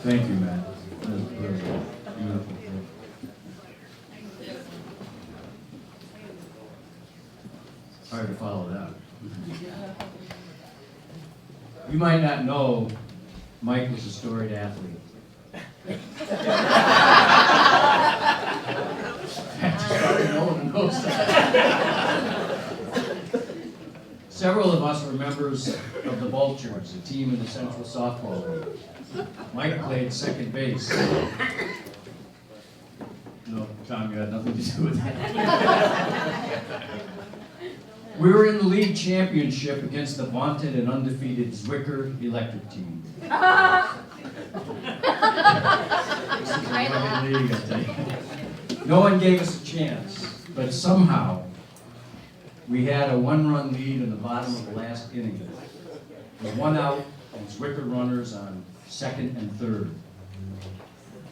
Thank you, Matt. That was brilliant. Beautiful. Hard to follow that. You might not know Mike was a storied athlete. No one knows that. Several of us were members of the Vultures, a team in the Central Softball League. Mike played second base. No, Tom, you had nothing to do with that. We were in the league championship against the vaunted and undefeated Zwicker Electric team. This is a winning league, I tell you. No one gave us a chance, but somehow we had a one-run lead in the bottom of the last inning. With one out and Zwicker runners on second and third.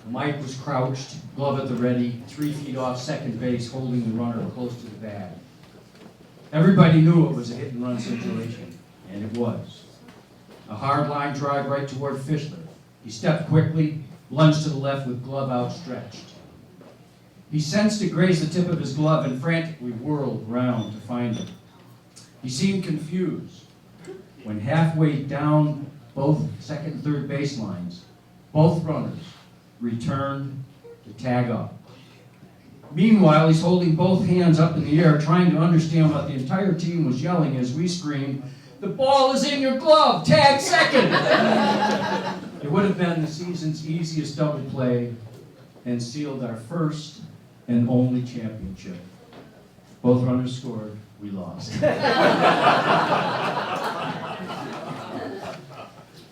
Mike was crouched, glove at the ready, 3 feet off second base, holding the runner close to the bag. Everybody knew it was a hit-and-run situation, and it was. A hard line drive right toward Fischler. He stepped quickly, lunged to the left with glove outstretched. He sensed it graze the tip of his glove and frantically whirled round to find it. He seemed confused when halfway down both second and third baselines, both runners returned to tag up. Meanwhile, he's holding both hands up in the air, trying to understand what the entire team was yelling as we screamed, "The ball is in your glove! Tag second!" It would have been the season's easiest double play and sealed our first and only championship. Both runners scored, we lost.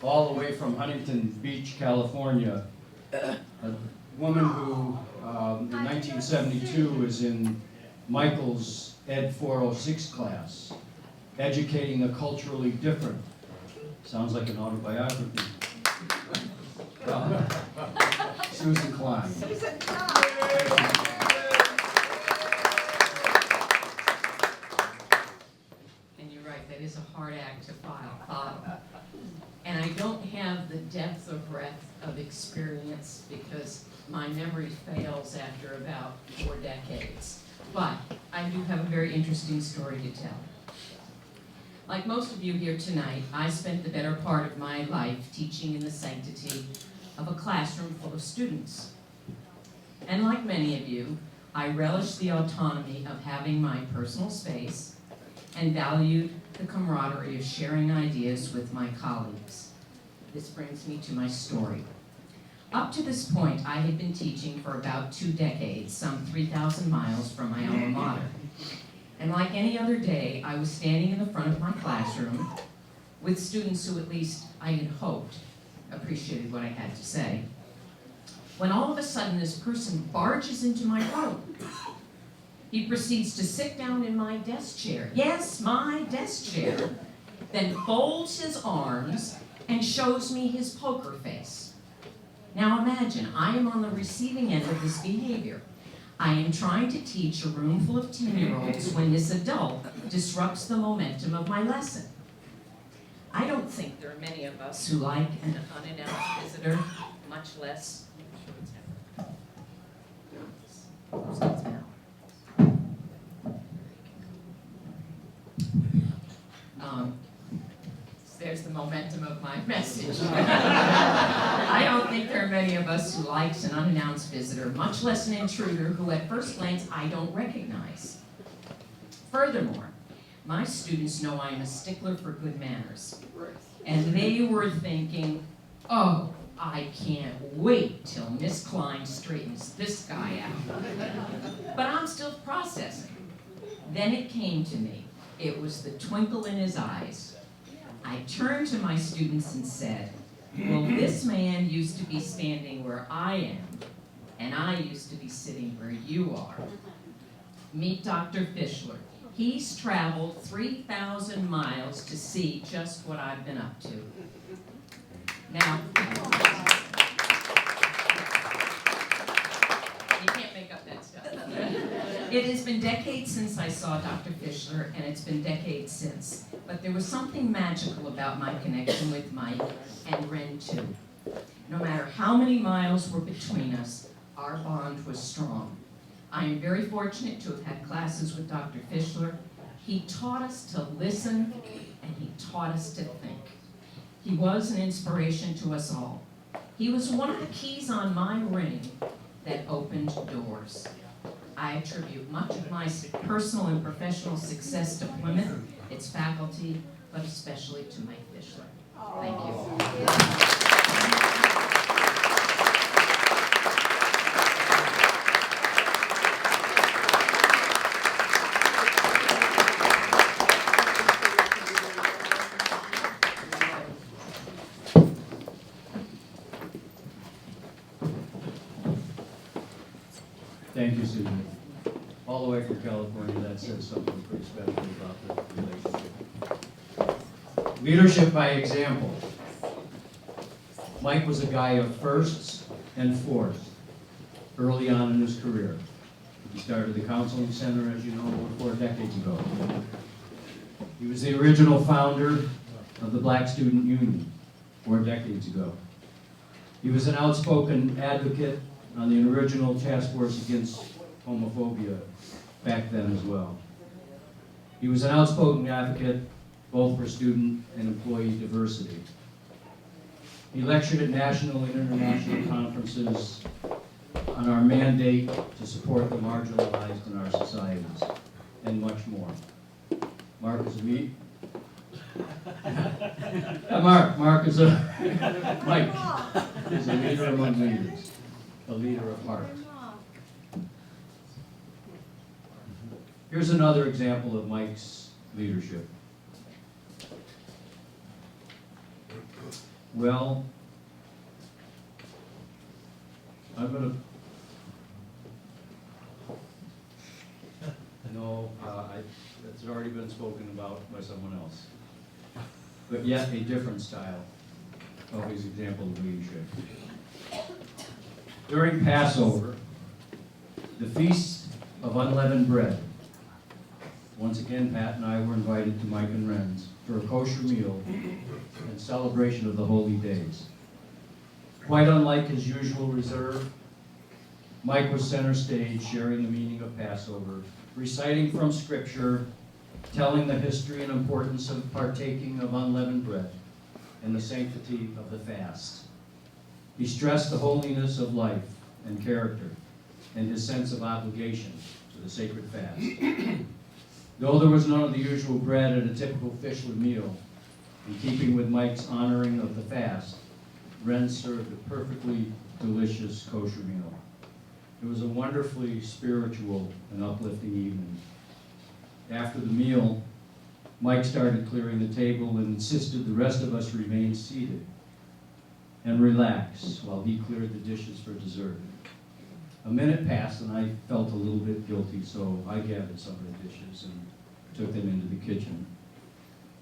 All the way from Huntington Beach, California, a woman who in 1972 was in Michael's Ed 406 class, educating the culturally different. Sounds like an autobiography. Susan Klein. Susan Klein. And you're right, that is a hard act to follow. And I don't have the depth or breadth of experience because my memory fails after about 4 decades. But I do have a very interesting story to tell. Like most of you here tonight, I spent the better part of my life teaching in the sanctity of a classroom full of students. And like many of you, I relished the autonomy of having my personal space and valued the camaraderie of sharing ideas with my colleagues. This brings me to my story. Up to this point, I had been teaching for about 2 decades, some 3,000 miles from my alma mater. And like any other day, I was standing in the front of my classroom with students who at least I had hoped appreciated what I had to say, when all of a sudden this person barges into my room. He proceeds to sit down in my desk chair. Yes, my desk chair. Then folds his arms and shows me his poker face. Now imagine, I am on the receiving end of this behavior. I am trying to teach a room full of 10-year-olds when this adult disrupts the momentum of my lesson. I don't think there are many of us who like an unannounced visitor, much less. There's the momentum of my message. I don't think there are many of us who likes an unannounced visitor, much less an intruder who at first glance I don't recognize. Furthermore, my students know I am a stickler for good manners. And they were thinking, oh, I can't wait till Miss Klein straightens this guy out. But I'm still processing. Then it came to me. It was the twinkle in his eyes. I turned to my students and said, well, this man used to be standing where I am, and I used to be sitting where you are. Meet Dr. Fischler. He's traveled 3,000 miles to see just what I've been up to. Now, you can't make up that stuff. It has been decades since I saw Dr. Fischler, and it's been decades since. But there was something magical about my connection with Mike, and Ren too. No matter how many miles were between us, our bond was strong. I am very fortunate to have had classes with Dr. Fischler. He taught us to listen, and he taught us to think. He was an inspiration to us all. He was one of the keys on my ring that opened doors. I attribute much of my personal and professional success to Plymouth, its faculty, but especially to Mike Fischler. Thank you. Thank you, Susan. All the way from California, that says something pretty special about the relationship. Leadership by example. Mike was a guy of firsts and fourths early on in his career. He started the Counseling Center, as you know, over 4 decades ago. He was the original founder of the Black Student Union 4 decades ago. He was an outspoken advocate on the original task force against homophobia back then as well. He was an outspoken advocate both for student and employee diversity. He lectured at national and international conferences on our mandate to support the marginalized in our societies, and much more. Mark is a lead. Mark is a, Mike is a leader among leaders, a leader of heart. Here's another example of Mike's leadership. Well, I'm gonna, no, it's already been spoken about by someone else. But yet a different style of his example of leadership. During Passover, the Feast of Unleavened Bread, once again, Pat and I were invited to Mike and Ren's for a kosher meal in celebration of the holy days. Quite unlike his usual reserve, Mike was center stage, sharing the meaning of Passover, reciting from Scripture, telling the history and importance of partaking of unleavened bread and the sanctity of the fast. He stressed the holiness of life and character and his sense of obligation to the sacred fast. Though there was none of the usual bread at a typical Fischler meal, in keeping with Mike's honoring of the fast, Ren served a perfectly delicious kosher meal. It was a wonderfully spiritual and uplifting evening. After the meal, Mike started clearing the table and insisted the rest of us remain seated and relax while he cleared the dishes for dessert. A minute passed and I felt a little bit guilty, so I gathered some of the dishes and took them into the kitchen.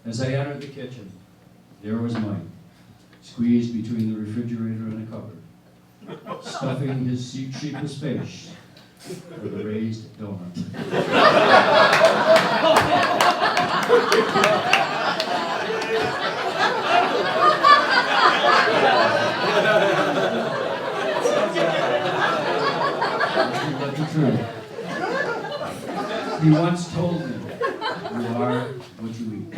As I entered the kitchen, there was Mike, squeezed between the refrigerator and a cupboard, stuffing his sheepless face with a raised donut. But the truth. He once told me, "You are what you eat."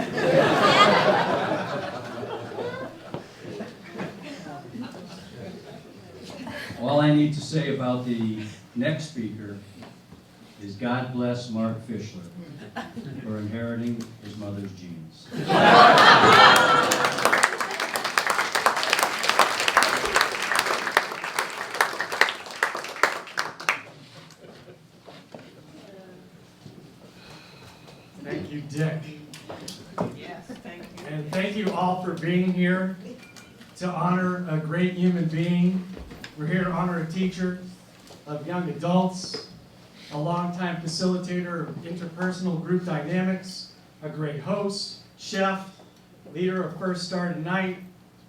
All I need to say about the next speaker is God bless Mark Fischler for inheriting his mother's genes. Thank you, Dick. Yes, thank you. And thank you all for being here to honor a great human being. We're here to honor a teacher of young adults, a longtime facilitator of interpersonal group dynamics, a great host, chef, leader of First Star Tonight,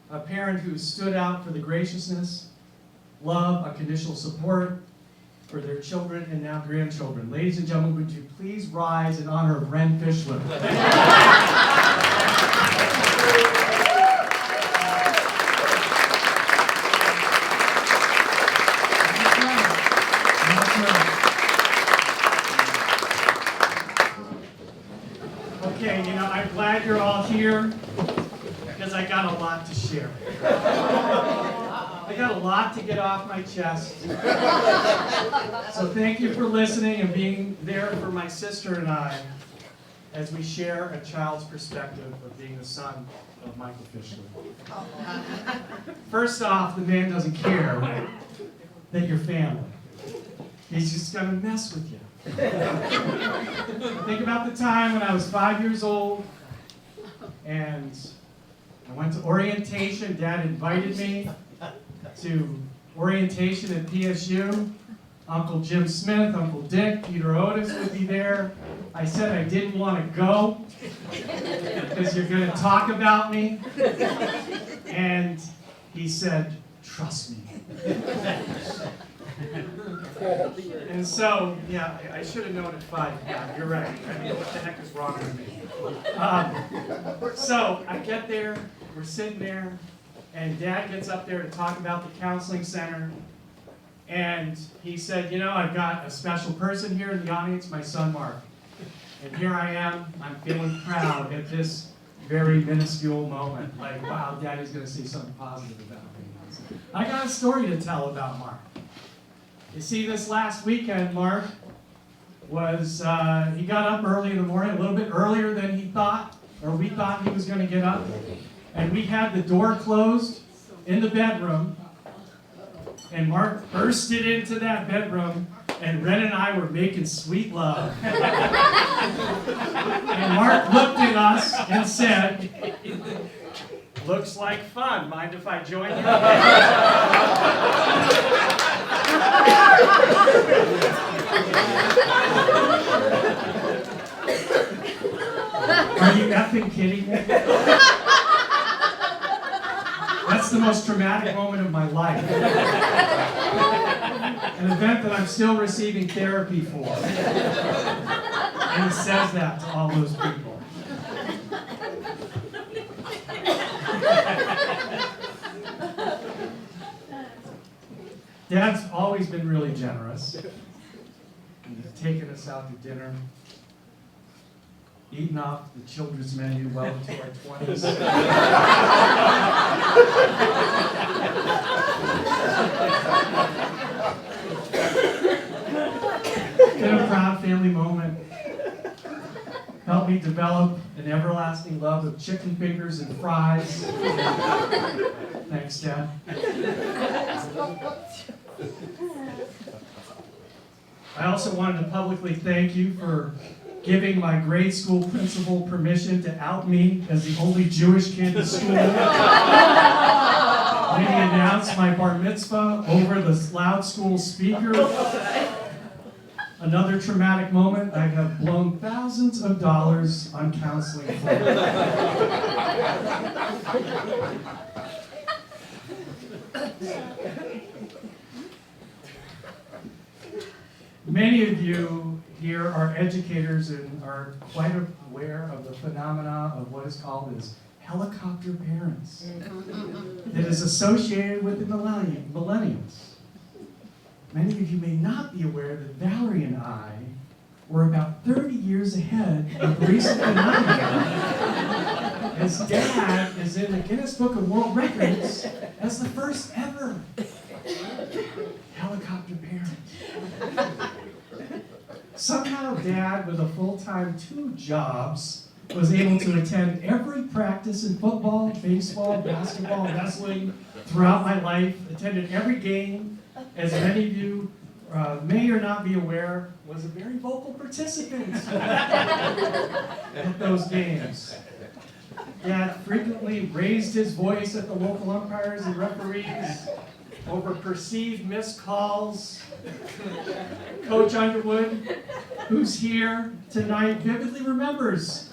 a parent who stood out for the graciousness, love, unconditional support for their children and now grandchildren. Ladies and gentlemen, would you please rise in honor of Ren Fischler? got a lot to get off my chest. So thank you for listening and being there for my sister and I as we share a child's perspective of being the son of Michael Fischler. First off, the man doesn't care that you're family. He's just gonna mess with you. Think about the time when I was 5 years old and I went to orientation. Dad invited me to orientation at PSU. Uncle Jim Smith, Uncle Dick, Peter Otis would be there. I said I didn't want to go because you're going to talk about me. And he said, trust me. And so, yeah, I should have known at 5. Yeah, you're right. I mean, what the heck is wrong with me? So I get there, we're sitting there, and Dad gets up there to talk about the counseling center. And he said, you know, I've got a special person here in the audience, my son Mark. And here I am, I'm feeling proud at this very minuscule moment. Like, wow, Daddy's going to say something positive about me. I got a story to tell about Mark. You see, this last weekend, Mark was, he got up early in the morning, a little bit earlier than he thought, or we thought he was going to get up. And we had the door closed in the bedroom. And Mark bursted into that bedroom, and Ren and I were making sweet love. And Mark looked at us and said, looks like fun. Mind if I join you? Are you effing kidding me? That's the most traumatic moment of my life. An event that I'm still receiving therapy for. And he says that to all those people. Dad's always been really generous. He's taken us out to dinner, eaten off the children's menu well into our 20s. Been a proud family moment. Helped me develop an everlasting love of chicken fingers and fries. Thanks, Dad. I also wanted to publicly thank you for giving my grade school principal permission to out me as the only Jewish kid in school. When he announced my bar mitzvah over the loud school speaker. Another traumatic moment, I have blown thousands of dollars on counseling for. Many of you here are educators and are quite aware of the phenomena of what is called as helicopter parents that is associated with the millennials. Many of you may not be aware that Valerie and I were about 30 years ahead of recent phenomena, as Dad is in the Guinness Book of World Records as the first ever helicopter parent. Somehow Dad, with a full-time 2 jobs, was able to attend every practice in football, baseball, basketball, wrestling throughout my life, attended every game. As many of you may or not be aware, was a very vocal participant at those games. Dad frequently raised his voice at the local umpires and referees over perceived missed calls. Coach Underwood, who's here tonight, vividly remembers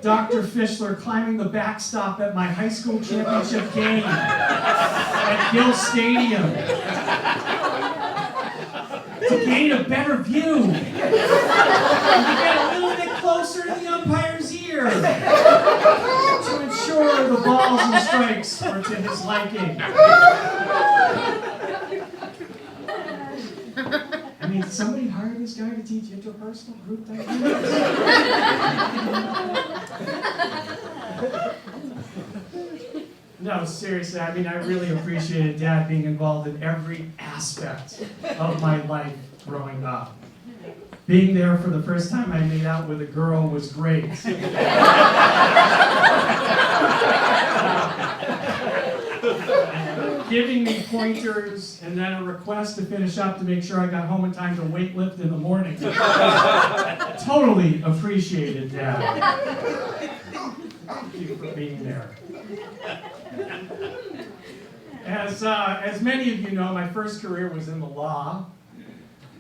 Dr. Fischler climbing the backstop at my high school championship game at Gill Stadium to gain a better view and to get a little bit closer to the umpire's ear to ensure the balls and strikes were to his liking. I mean, somebody hired this guy to teach interpersonal group dynamics? No, seriously, I mean, I really appreciated Dad being involved in every aspect of my life growing up. Being there for the first time I made out with a girl was great. Giving me pointers and then a request to finish up to make sure I got home in time to weight lift in the morning. Totally appreciated Dad. Thank you for being there. As many of you know, my first career was in the law,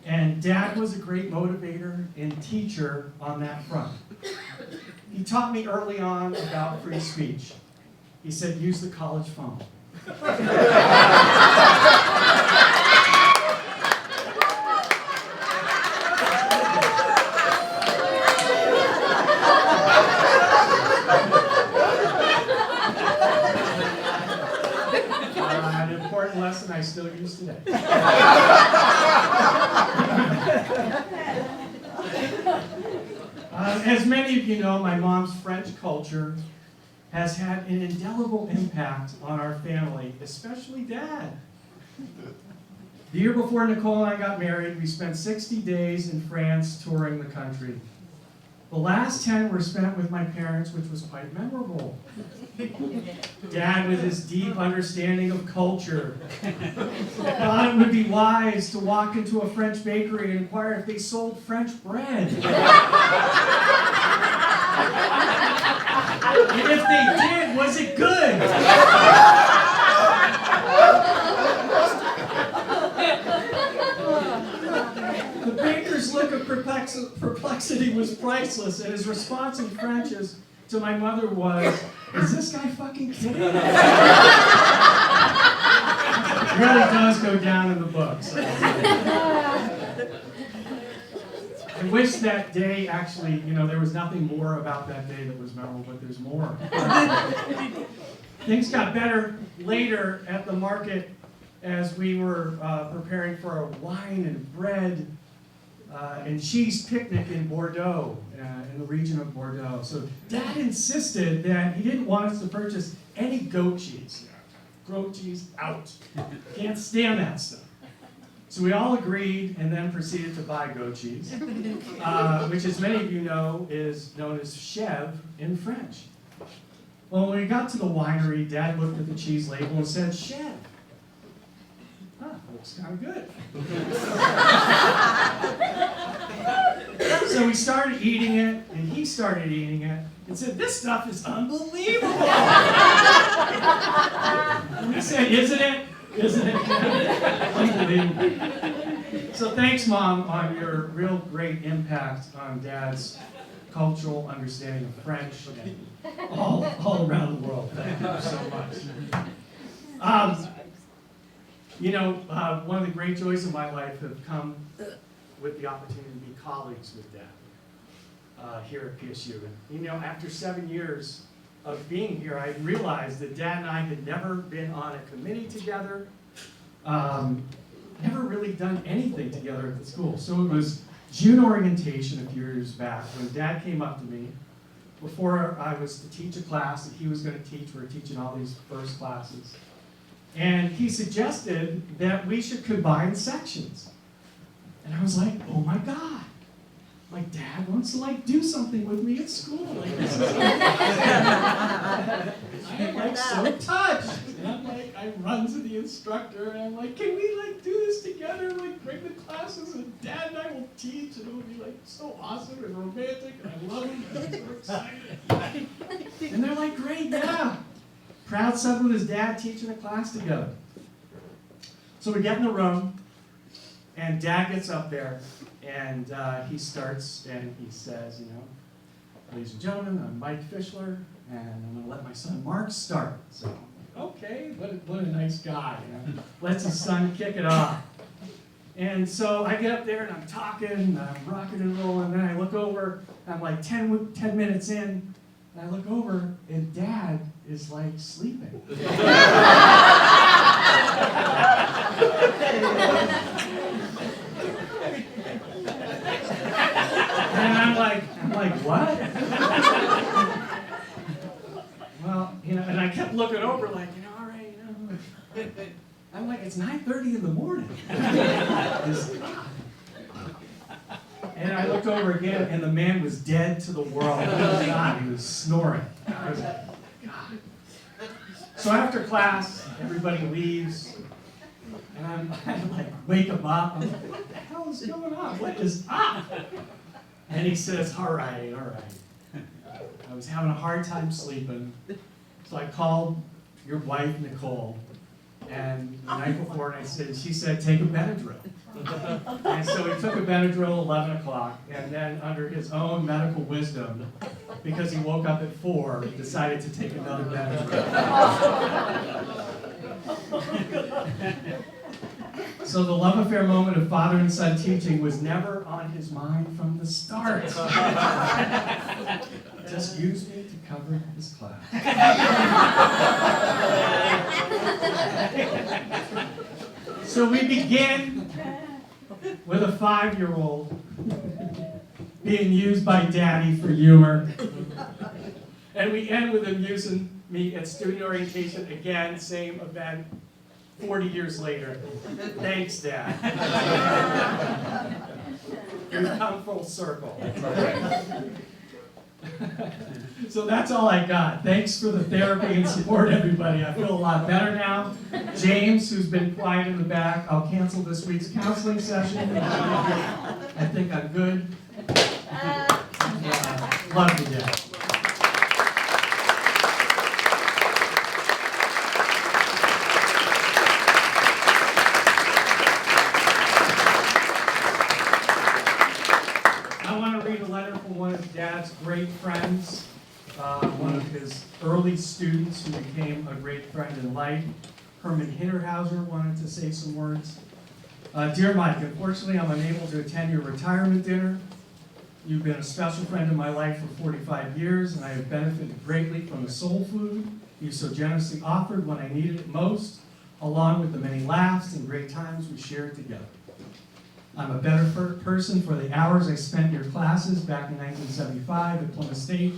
and Dad was a great motivator and teacher on that front. He taught me early on about free speech. He said, use the college phone. An important lesson I still use today. As many of you know, my mom's French culture has had an indelible impact on our family, especially Dad. The year before Nicole and I got married, we spent 60 days in France touring the country. The last 10 were spent with my parents, which was quite memorable. Dad, with his deep understanding of culture, thought it would be wise to walk into a French bakery and inquire if they sold French bread. And if they did, was it good? The baker's look of perplexity was priceless, and his response in French to my mother was, is this guy fucking kidding? It really does go down in the books. I wish that day actually, there was nothing more about that day that was memorable, but there's more. Things got better later at the market as we were preparing for a wine and bread and cheese picnic in Bordeaux, in the region of Bordeaux. So Dad insisted that he didn't want us to purchase any goat cheese. Goat cheese, out. Can't stand that stuff. So we all agreed and then proceeded to buy goat cheese, which, as many of you know, is known as chèvre in French. Well, when we got to the winery, Dad looked at the cheese label and said, chèvre. Looks kind of good. So we started eating it, and he started eating it, and said, this stuff is unbelievable. And we said, isn't it? Isn't it? Unbelievable. So thanks, Mom, on your real great impact on Dad's cultural understanding of French and all around the world. Thank you so much. One of the great joys of my life have come with the opportunity to be colleagues with Dad here at PSU. And, after 7 years of being here, I realized that Dad and I had never been on a committee together, never really done anything together at the school. So it was June orientation a few years back when Dad came up to me before I was to teach a class that he was going to teach. We were teaching all these first classes. And he suggested that we should combine sections. And I was like, oh my God. Like, Dad wants to do something with me at school. This is I'm so touched. And I run to the instructor and I'm like, can we do this together? Bring the classes and Dad and I will teach and it'll be so awesome and romantic and I love him and I'm so excited. And they're like, great, yeah. Proud son with his dad teaching a class together. So we get in the room, and Dad gets up there, and he starts, and he says, ladies and gentlemen, I'm Mike Fischler, and I'm going to let my son Mark start. So, okay, what a nice guy. Lets his son kick it off. And so I get up there, and I'm talking, and I'm rocking and rolling, and then I look over, and I'm 10 minutes in, and I look over, and Dad is sleeping. And I'm like, what? Well, and I kept looking over I'm like, it's 9:30 in the morning. And I looked over again, and the man was dead to the world. God, he was snoring. I was like, God. So after class, everybody leaves, and I like wake him up. I'm like, what the hell is going on? What is up? And he says, all right. I was having a hard time sleeping, so I called your wife, Nicole, and the night before, and she said, take a Benadryl. And so he took a Benadryl 11 o'clock, and then under his own medical wisdom, because he woke up at 4, he decided to take another Benadryl. So the love affair moment of father and son teaching was never on his mind from the start. Just use me to cover his class. So we begin with a 5-year-old being used by daddy for humor. And we end with him using me at student orientation again, same event, 40 years later. Thanks, Dad. We've come full circle. So that's all I got. Thanks for the therapy and support, everybody. I feel a lot better now. James, who's been quiet in the back, I'll cancel this week's counseling session. I think I'm good. Love you, Dad. One of Dad's great friends, one of his early students who became a great friend in life. Herman Hinterhauser wanted to say some words. Dear Mike, unfortunately I'm unable to attend your retirement dinner. You've been a special friend in my life for 45 years, and I have benefited greatly from the soul food you so generously offered when I needed it most, along with the many laughs and great times we shared together. I'm a better person for the hours I spent in your classes back in 1975 at Plymouth State,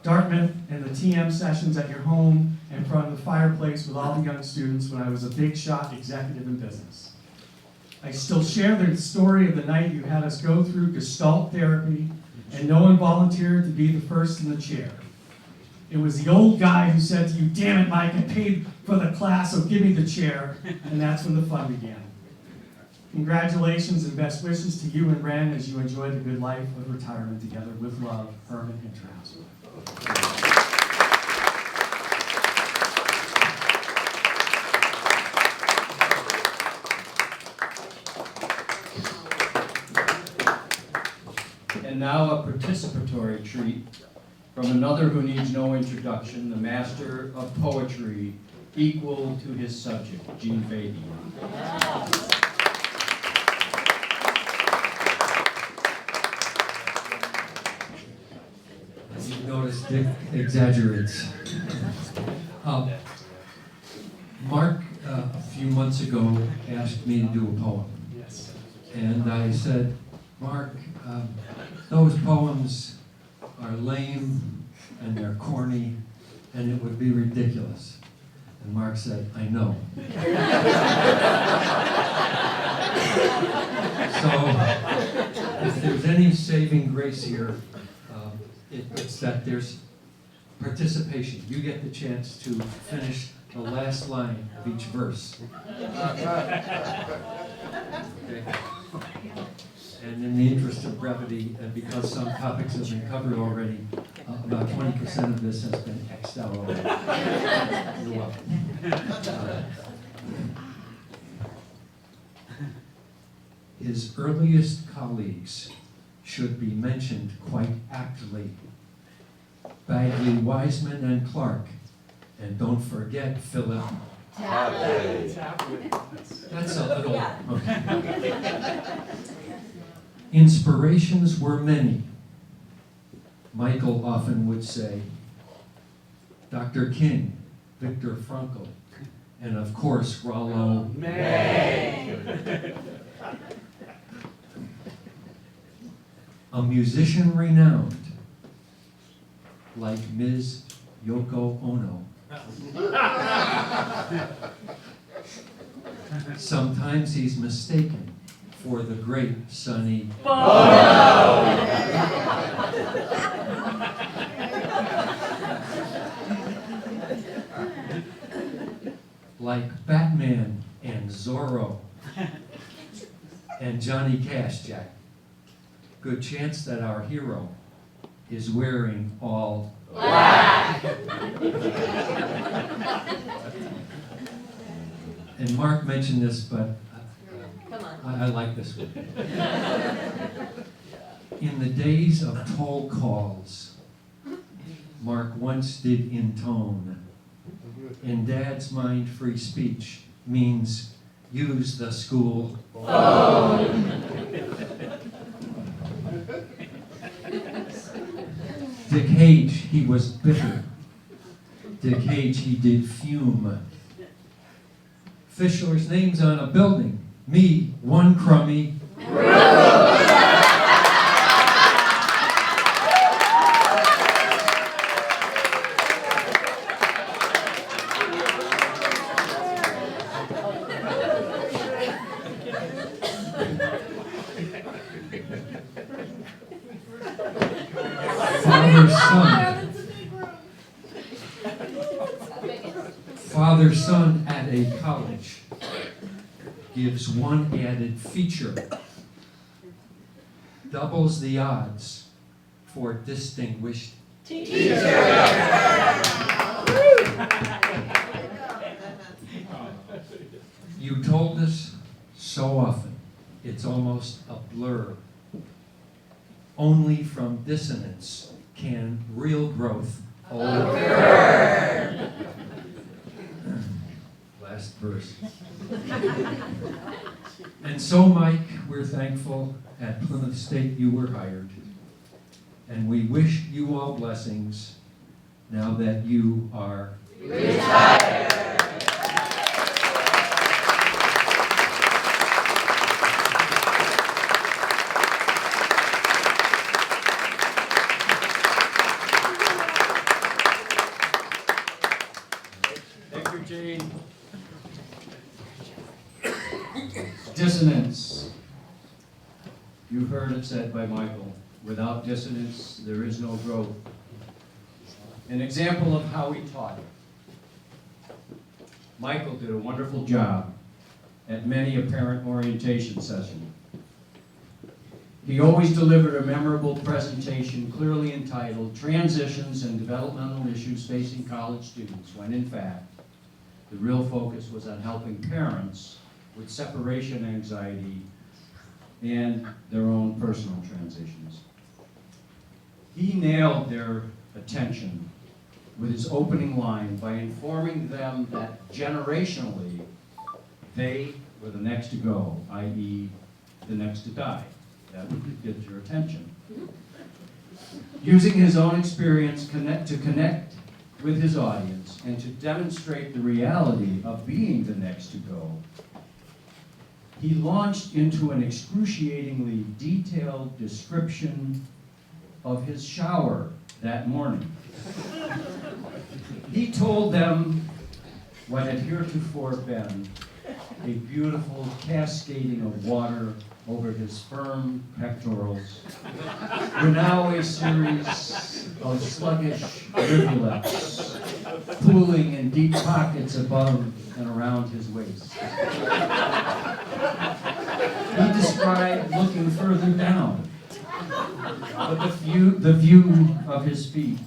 Dartmouth, and the TM sessions at your home in front of the fireplace with all the young students when I was a big shot executive in business. I still share the story of the night you had us go through Gestalt therapy, and no one volunteered to be the first in the chair. It was the old guy who said to you, damn it, Mike, I paid for the class, so give me the chair, and that's when the fun began. Congratulations and best wishes to you and Ren as you enjoy the good life of retirement together. With love, Herman Hinterhauser. And now a participatory treat from another who needs no introduction, the master of poetry, equal to his subject, Gene Fahey. Notice Dick exaggerates. Mark, a few months ago, asked me to do a poem. Yes. And I said, Mark, those poems are lame and they're corny and it would be ridiculous. And Mark said, I know. So, if there's any saving grace here, it's that there's participation. You get the chance to finish the last line of each verse. Okay. And in the interest of brevity, and because some topics have been covered already, about 20% of this has been X'd out already. You're welcome. His earliest colleagues should be mentioned quite aptly. Bagley, Wiseman, and Clark. And don't forget Philip Tapley. That's a little... Okay. Inspirations were many. Michael often would say, Dr. King, Viktor Frankl, and of course, Rollo May. A musician renowned, like Ms. Yoko Ono, Sometimes he's mistaken for the great Sonny. Like Batman and Zorro and Johnny Cash, Jack. Good chance that our hero is wearing all black. And Mark mentioned this, but I like this one. In the days of toll calls, Mark once did intone. In Dad's mind, free speech means use the school phone. Dick Hage, he was bitter. Dick Hage, he did fume. Fischler's name's on a building. Me, one crummy father-son at a college gives one added feature. Doubles the odds for distinguished teacher. You told us so often, it's almost a blur. Only from dissonance can real growth occur. Last verse. And so, Mike, we're thankful at Plymouth State you were hired. And we wish you all blessings now that you are retired. Dissonance. You've heard it said by Michael, without dissonance, there is no growth. An example of how he taught it. Michael did a wonderful job at many a parent orientation session. He always delivered a memorable presentation clearly entitled Transitions and Developmental Issues Facing College Students, when in fact, the real focus was on helping parents with separation anxiety and their own personal transitions. He nailed their attention with his opening line by informing them that generationally, they were the next to go, i.e., the next to die. That would get your attention. Using his own experience to connect with his audience and to demonstrate the reality of being the next to go, he launched into an excruciatingly detailed description of his shower that morning. He told them what had heretofore been a beautiful cascading of water over his firm pectorals were now a series of sluggish rivulets pooling in deep pockets above and around his waist. He described looking further down, but the view of his feet,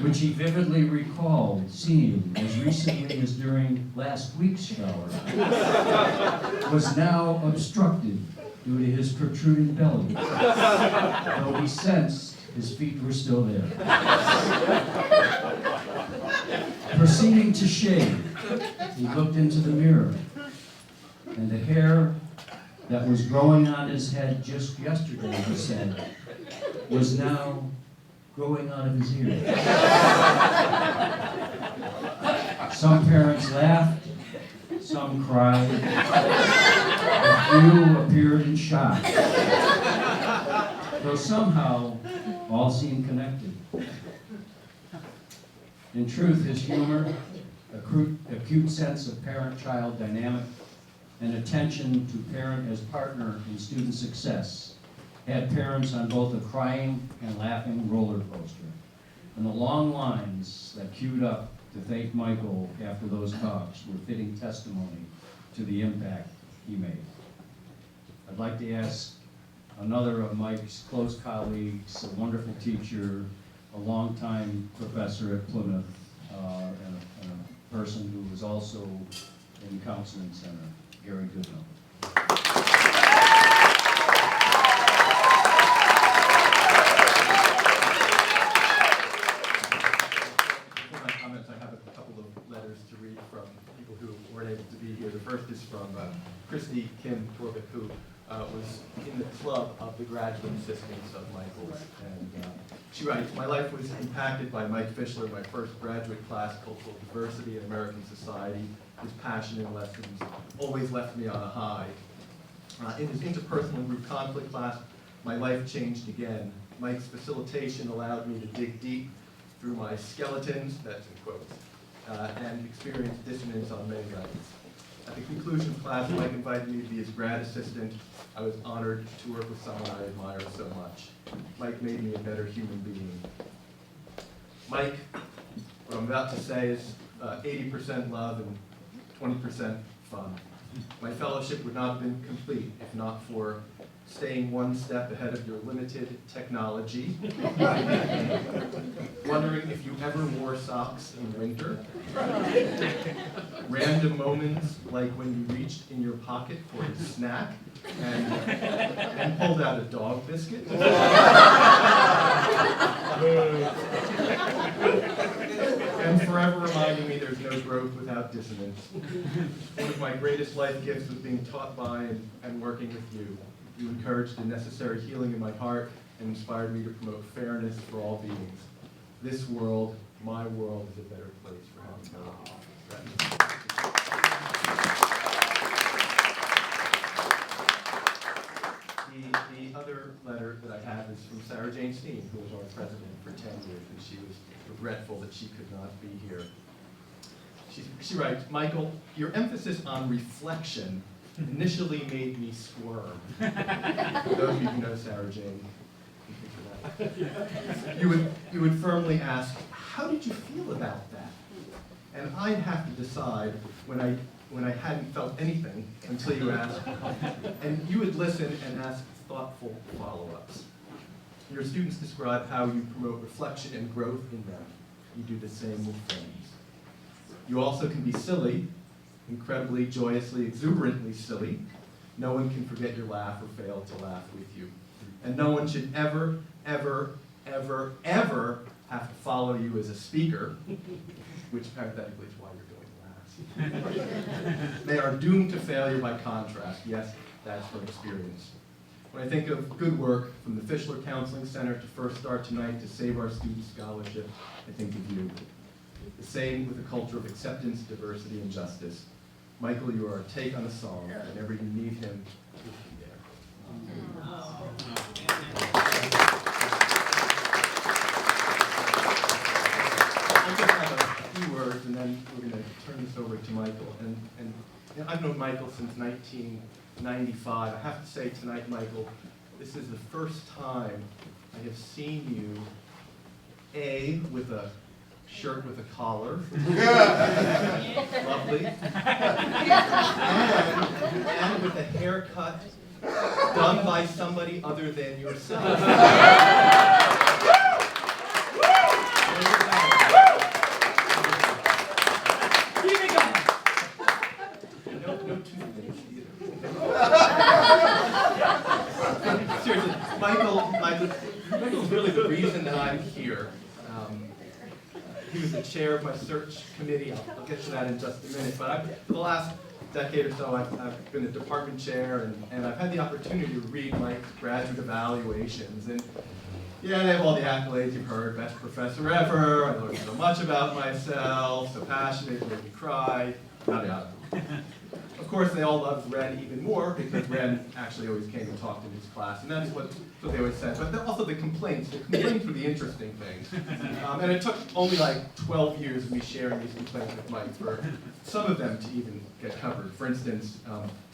which he vividly recalled seeing as recently as during last week's shower, was now obstructed due to his protruding belly, though he sensed his feet were still there. Proceeding to shave, he looked into the mirror, and the hair that was growing on his head just yesterday, he said, was now growing out of his ears. Some parents laughed, some cried, a few appeared in shock, though somehow all seemed connected. In truth, his humor, acute sense of parent-child dynamic, and attention to parent as partner in student success had parents on both a crying and laughing roller coaster. And the long lines that queued up to thank Michael after those talks were fitting testimony to the impact he made. I'd like to ask another of Mike's close colleagues, a wonderful teacher, a longtime professor at Plymouth, and a person who was also in Counseling Center, Gary Goodnow. Before my comments, I have a couple of letters to read from people who weren't able to be here. The first is from Christy Kim Torvik, who was in the club of the graduate assistants of Michael's. And she writes, "My life was impacted by Mike Fischler, my first graduate class, Cultural Diversity in American Society. His passion and lessons always left me on a high. In his interpersonal group conflict class, my life changed again. Mike's facilitation allowed me to dig deep through my skeletons," that's in quotes, "and experience dissonance on many levels. At the conclusion of class, Mike invited me to be his grad assistant. I was honored to work with someone I admire so much. Mike made me a better human being." Mike, what I'm about to say is 80% love and 20% fun. My fellowship would not have been complete if not for staying one step ahead of your limited technology, wondering if you ever wore socks in winter, random moments like when you reached in your pocket for a snack and pulled out a dog biscuit, and forever reminding me there's no growth without dissonance. One of my greatest life gifts was being taught by and working with you. You encouraged the necessary healing in my heart and inspired me to promote fairness for all beings. This world, my world, is a better place for having both. The other letter that I have is from Sarah Jane Steen, who was our president for 10 years, and she was regretful that she could not be here. She writes, "Michael, your emphasis on reflection initially made me squirm." For those of you who know Sarah Jane, you would firmly ask, "How did you feel about that?" And I'd have to decide when I hadn't felt anything until you asked, and you would listen and ask thoughtful follow-ups. Your students describe how you promote reflection and growth in them. You do the same with friends. You also can be silly, incredibly, joyously, exuberantly silly. No one can forget your laugh or fail to laugh with you. And no one should ever, ever, ever, ever have to follow you as a speaker, which parenthetically is why you're doing laughs. They are doomed to failure by contrast. Yes, that's from experience. When I think of good work from the Fischler Counseling Center to First Start Tonight to save our students' scholarship, I think of you. The same with a culture of acceptance, diversity, and justice. Michael, you are a take on a song. Whenever you need him, he'll be there. I just have a few words, and then we're going to turn this over to Michael. And I've known Michael since 1995. I have to say tonight, Michael, this is the first time I have seen you, A, with a shirt with a collar. Lovely. And with a haircut done by somebody other than yourself. No toothpaste either. Seriously, Michael's really the reason that I'm here. He was the chair of my search committee. I'll get to that in just a minute. But for the last decade or so, I've been a department chair, and I've had the opportunity to read my graduate evaluations. And yeah, they have all the accolades you've heard. Best professor ever. I learned so much about myself. So passionate, made me cry. Yada yada. Of course, they all loved Ren even more because Ren actually always came and talked in his class, and that's what they always said. But also the complaints were the interesting things. And it took only like 12 years of me sharing these complaints with Mike for some of them to even get covered. For instance,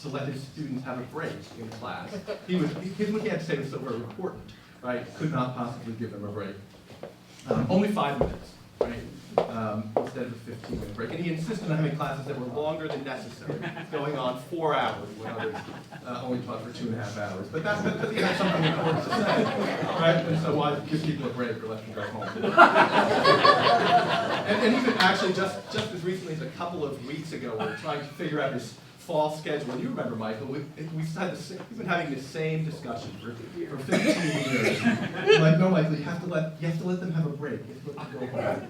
to let his students have a break in class. What he had to say was so very important, right? Could not possibly give them a break. Only 5 minutes, right? Instead of a 15-minute break. And he insisted on having classes that were longer than necessary, going on 4 hours when others only taught for 2.5 hours. But that's because he had something important to say, right? And so why give people a break or let them go home? and even actually, just as recently as a couple of weeks ago, we were trying to figure out his fall schedule. And you remember, Michael, we've been having the same discussion for 15 years. Like, no, Michael, you have to let them have a break. You have to let them go home.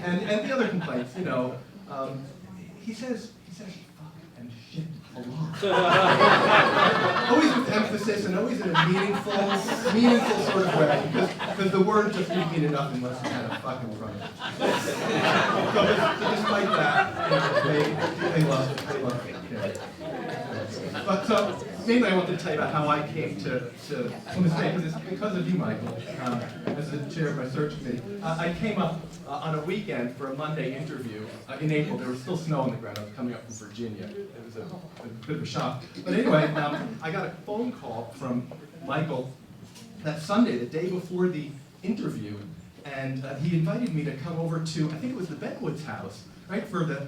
And the other complaints, you know, he says fuck and shit a lot. Always with emphasis and always in a meaningful sort of way, because the word just didn't mean enough unless you had a fuck in front of it. So despite that, they love it. But so mainly I wanted to tell you about how I came to Plymouth State, because it's because of you, Michael, as the chair of my search committee. I came up on a weekend for a Monday interview in April. There was still snow on the ground. I was coming up from Virginia. It was a bit of a shock. But anyway, I got a phone call from Michael that Sunday, the day before the interview, and he invited me to come over to, I think it was the Benwood's house, right, for the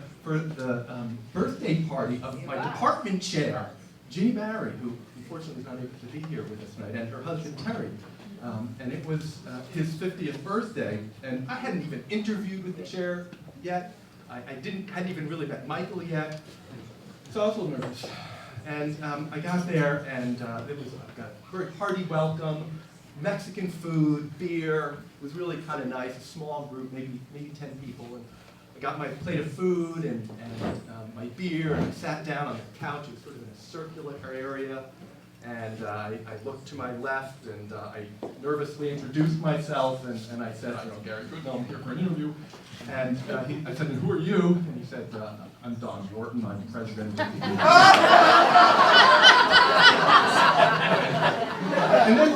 birthday party of my department chair, Ginny Barry, who unfortunately is not able to be here with us tonight, and her husband Terry. And it was his 50th birthday, and I hadn't even interviewed with the chair yet. I hadn't even really met Michael yet, so I was a little nervous. And I got there, and got a very hearty welcome, Mexican food, beer. It was really kind of nice, a small group, maybe 10 people. And I got my plate of food and my beer, and I sat down on the couch. It was sort of in a circular area. And I looked to my left, and I nervously introduced myself, and I said, Gary Goodell, I'm here for an interview. And I said, and who are you? And he said, I'm Don Yorton, I'm president of the and then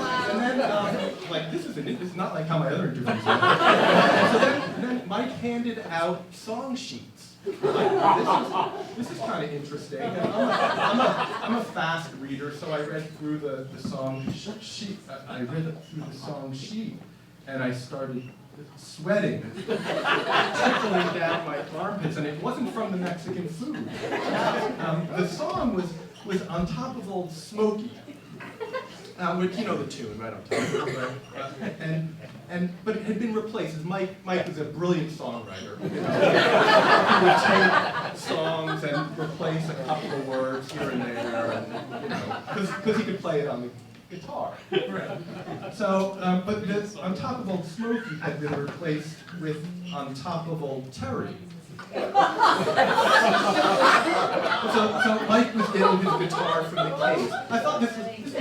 like, this is not like how my other interviews went. And then Mike handed out song sheets. This is kind of interesting. I'm a fast reader, so I read through the song sheet. I read through the song sheet, and I started sweating, trickling down my armpits, and it wasn't from the Mexican food. The song was On Top of Old Smoky. Which, you know the tune, right? I'm talking about. But it had been replaced. Mike was a brilliant songwriter. He would take songs and replace a couple of words here and there, and because he could play it on the guitar. Right. So, but this On Top of Old Smoky had been replaced with On Top of Old Terry. So Mike was getting his guitar from the case. I thought we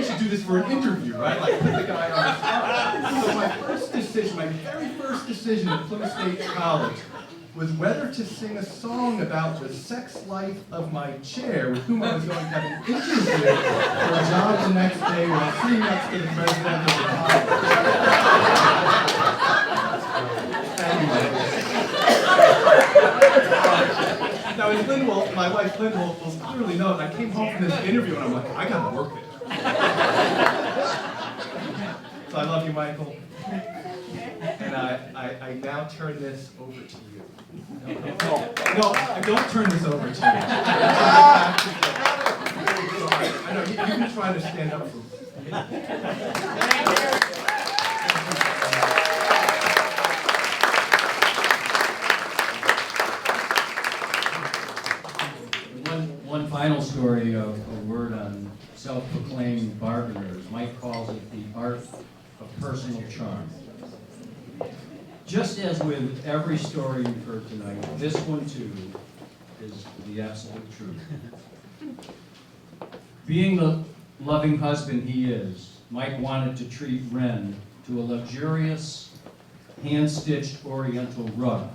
should do this for an interview, right? Like put the guy on the spot. So my very first decision at Plymouth State College was whether to sing a song about the sex life of my chair, with whom I was going to have an interview for a job the next day while sitting next to the president of the college. Anyway. Now, as Lynn my wife Lynn will clearly know, I came home from this interview and I'm like, I gotta work there. So I love you, Michael. And I now turn this over to you. No, I don't turn this over to you. I know, you've been trying to stand up for me. One final story, a word on self-proclaimed bargainers. Mike calls it the art of personal charm. Just as with every story you've heard tonight, this one too is the absolute truth. Being the loving husband he is, Mike wanted to treat Ren to a luxurious, hand-stitched Oriental rug.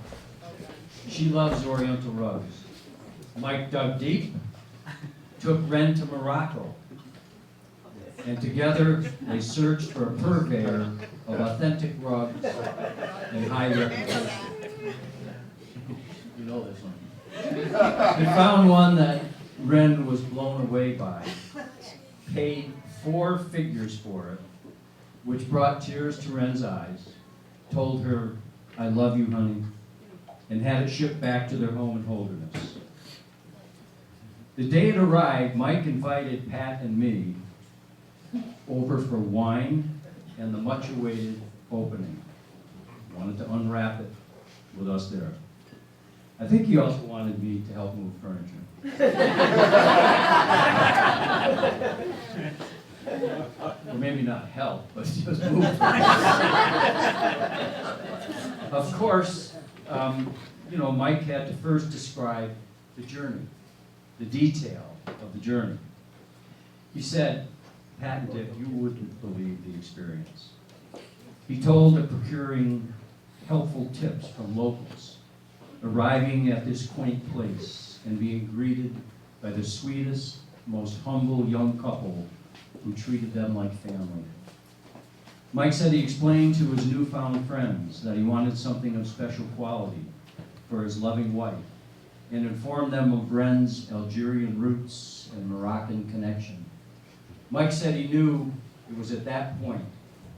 She loves Oriental rugs. Mike dug deep took Ren to Morocco, and together they searched for a purveyor of authentic rugs and high reputation. You know this one. They found one that Ren was blown away by, paid 4 figures for it, which brought tears to Ren's eyes, told her, "I love you, honey," and had it shipped back to their home in Holderness. The day it arrived, Mike invited Pat and me over for wine and the much-awaited opening. Wanted to unwrap it with us there. I think he also wanted me to help move furniture. Or maybe not help, but just move furniture. Of course, Mike had to first describe the journey, the detail of the journey. He said, "Pat and Dick, you wouldn't believe the experience." He told of procuring helpful tips from locals, arriving at this quaint place and being greeted by the sweetest, most humble young couple who treated them like family. Mike said he explained to his newfound friends that he wanted something of special quality for his loving wife, and informed them of Ren's Algerian roots and Moroccan connection. Mike said he knew it was at that point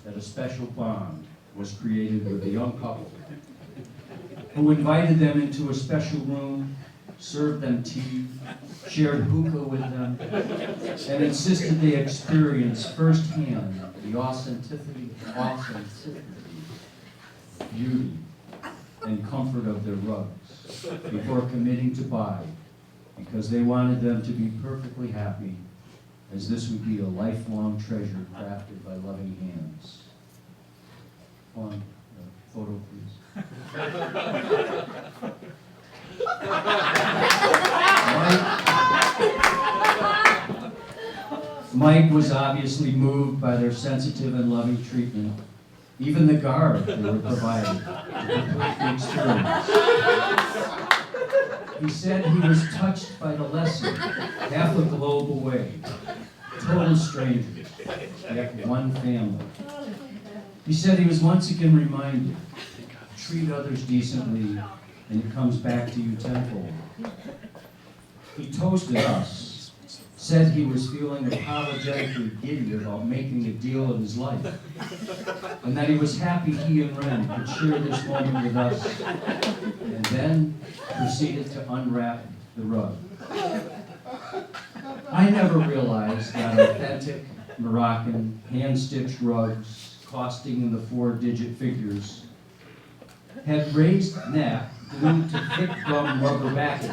that a special bond was created with the young couple, who invited them into a special room, served them tea, shared hookah with them, and insisted they experience firsthand the authenticity, beauty, and comfort of their rugs before committing to buy, because they wanted them to be perfectly happy, as this would be a lifelong treasure crafted by loving hands. On, photo, please. Mike was obviously moved by their sensitive and loving treatment. Even the garb they were provided to complete the experience. He said he was touched by the lesson half a globe away. Total strangers, yet one family. He said he was once again reminded, treat others decently, and it comes back to you tenfold. He toasted us, said he was feeling apologetically giddy about making a deal of his life, and that he was happy he and Ren could share this moment with us, and then proceeded to unwrap the rug. I never realized that authentic Moroccan hand-stitched rugs costing in the 4-digit figures had raised neck glued to thick gum rubber backing,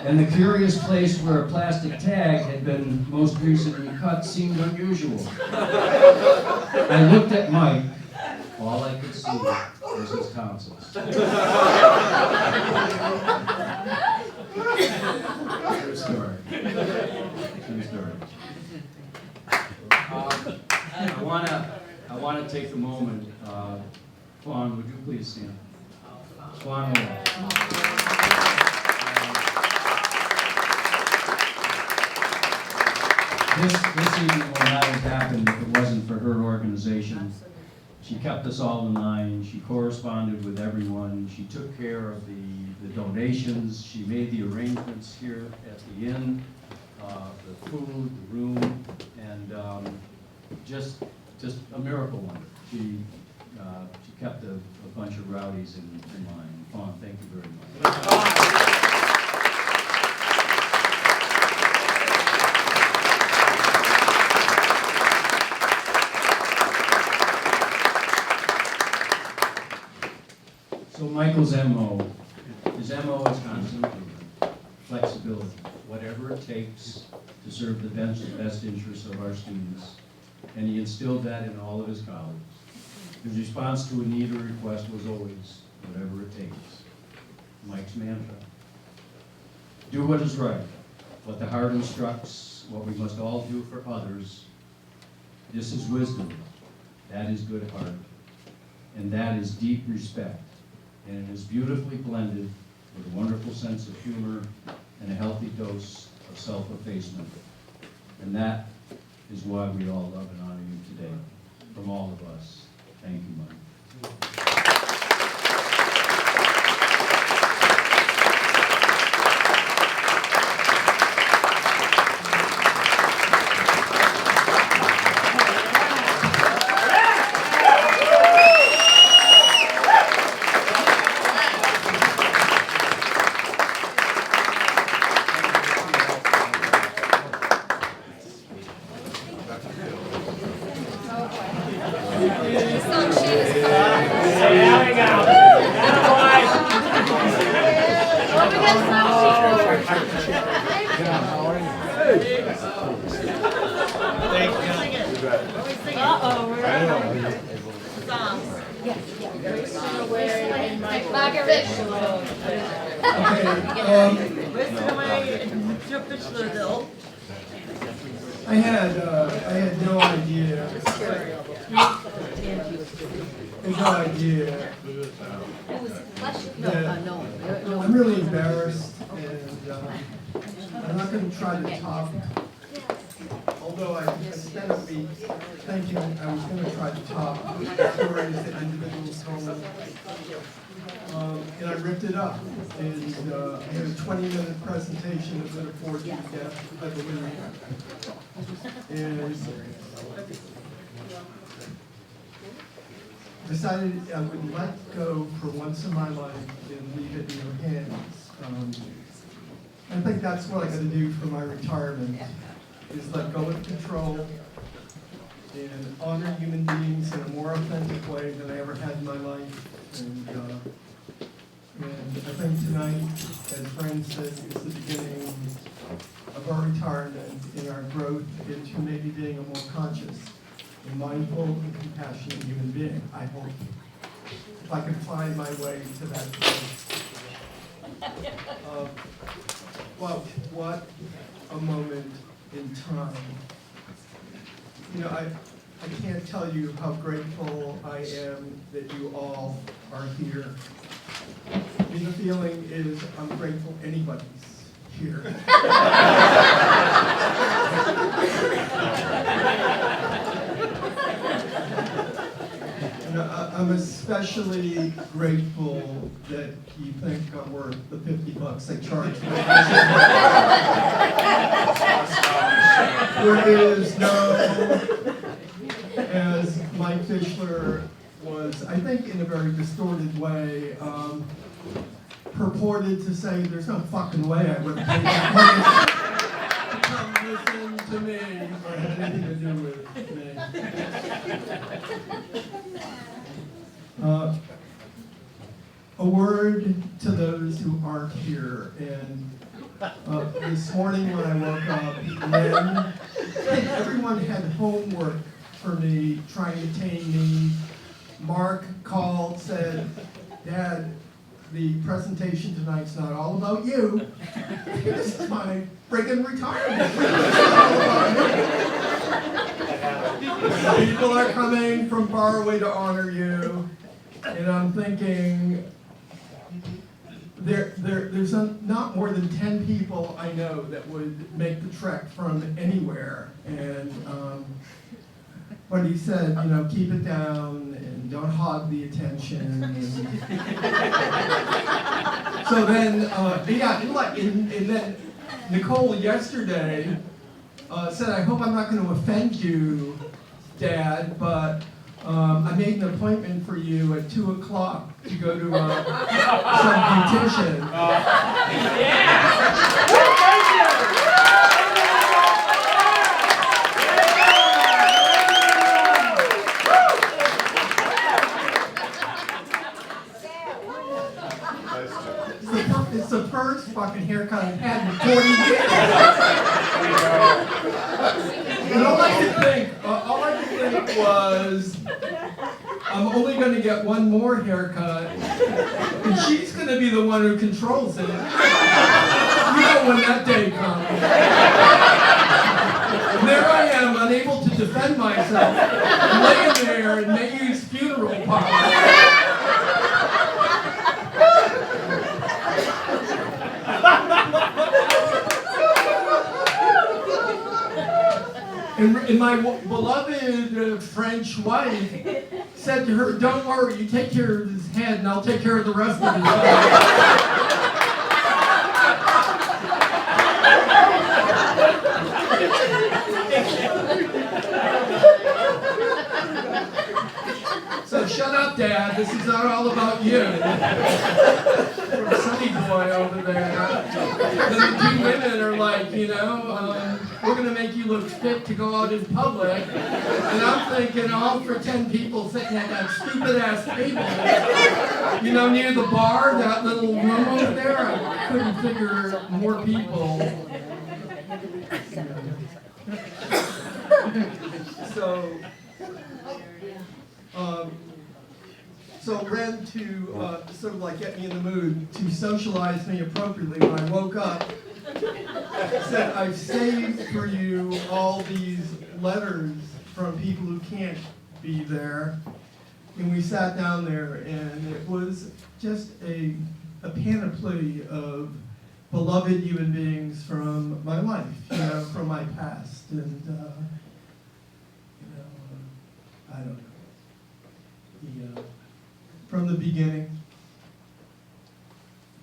and the curious place where a plastic tag had been most recently cut seemed unusual. I looked at Mike. All I could see was his tonsils. True story. True story. I want to take a moment. Fawn, would you please stand? Fawn, This evening would not have happened if it wasn't for her organization. She kept us all in line. She corresponded with everyone. She took care of the donations. She made the arrangements here at the inn, the food, the room, and just a miracle wonder. She kept a bunch of rowdies in line. Fawn, thank you very much. So Michael's MO, his MO is constant improvement, flexibility, whatever it takes to serve the best interests of our students. And he instilled that in all of his colleagues. His response to a need or request was always, whatever it takes. Mike's mantra. Do what is right, what the heart instructs, what we must all do for others. This is wisdom, that is good heart, and that is deep respect. And it is beautifully blended with a wonderful sense of humor and a healthy dose of self-effacement. And that is why we all love and honor you today. From all of us, thank you, Mike. Michael Fischler, Bill. I had no idea. I'm really embarrassed, and I'm not going to try to top. Although I spent a week thinking I was going to try to top stories that individuals told me. And I ripped it up. And I had a 20-minute presentation of it afford you death, I believe. And decided I would let go for once in my life and leave it in your hands. I think that's what I got to do for my retirement, is let go of control and honor human beings in a more authentic way than I ever had in my life. And I think tonight, as Fran said, is the beginning of our retirement and our growth into maybe being a more conscious and mindful and compassionate human being, I hope. If I can find my way to that place. Well, what a moment in time. You know, I can't tell you how grateful I am that you all are here. I mean, the feeling is I'm grateful anybody's here. And I'm especially grateful that you think I'm worth the $50 they charge me. There is no, as Mike Fischler was, I think in a very distorted way, purported to say there's no fucking way I would have paid that money to come listen to me or have anything to do with me. A word to those who aren't here. And this morning when I woke up, then everyone had homework for me, trying to tame me. Mark called, said, "Dad, the presentation tonight's not all about you. This is my friggin' retirement. People are coming from far away to honor you." And I'm thinking, there's not more than 10 people I know that would make the trek from anywhere. And but he said, you know, keep it down and don't hog the attention. So then, and then Nicole yesterday said, "I hope I'm not going to offend you, Dad, but I made an appointment for you at 2 o'clock to go to some beautician." It's the first fucking haircut I've had in 40 years. And all I could think was, I'm only going to get one more haircut, and she's going to be the one who controls it. You know when that day comes. And there I am, unable to defend myself, laying there in Mayhew's funeral parlor. And my beloved French wife said to her, "Don't worry, you take care of his head and I'll take care of the rest of his body." So shut up, Dad. This is not all about you. From Sunny Boy over there. And the two women are like, we're going to make you look fit to go out in public. And I'm thinking, all for 10 people sitting at that stupid-ass table, near the bar, that little room over there. I couldn't figure more people. So Ren, to sort of like get me in the mood, to socialize me appropriately when I woke up, said, "I've saved for you all these letters from people who can't be there." And we sat down there, and it was just a panoply of beloved human beings from my life, from my past, and I don't know. From the beginning.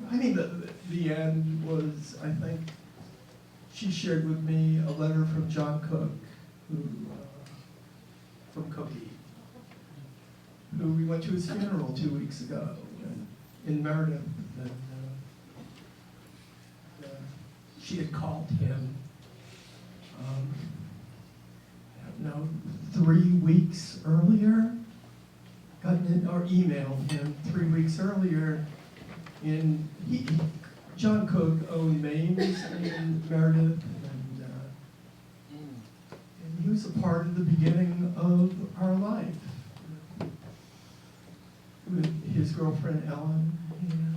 I mean, the end was, I think, she shared with me a letter from John Cook, from Cookie, who we went to his funeral 2 weeks ago in Meredith. And, she had called him, I don't know, 3 weeks earlier. Or emailed him 3 weeks earlier, and John Cook owned Maine's in Meredith, and he was a part of the beginning of our life. With his girlfriend Ellen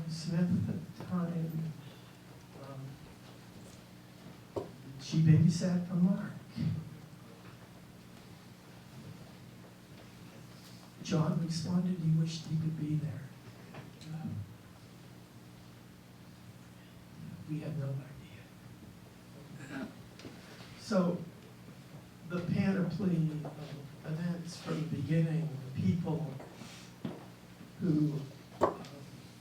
Smith at the time, she babysat for Mark. John responded he wished he could be there. We had no idea. So the panoply of events from the beginning, the people who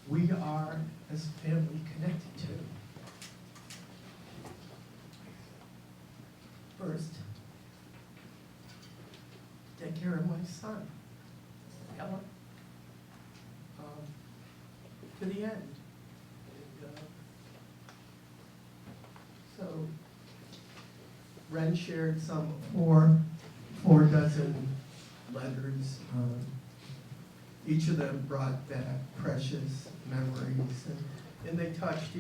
we are as a family connected to. First, take care of my son. Ellen, to the end. And, so, Ren shared some four dozen letters. Each of them brought back precious memories, and they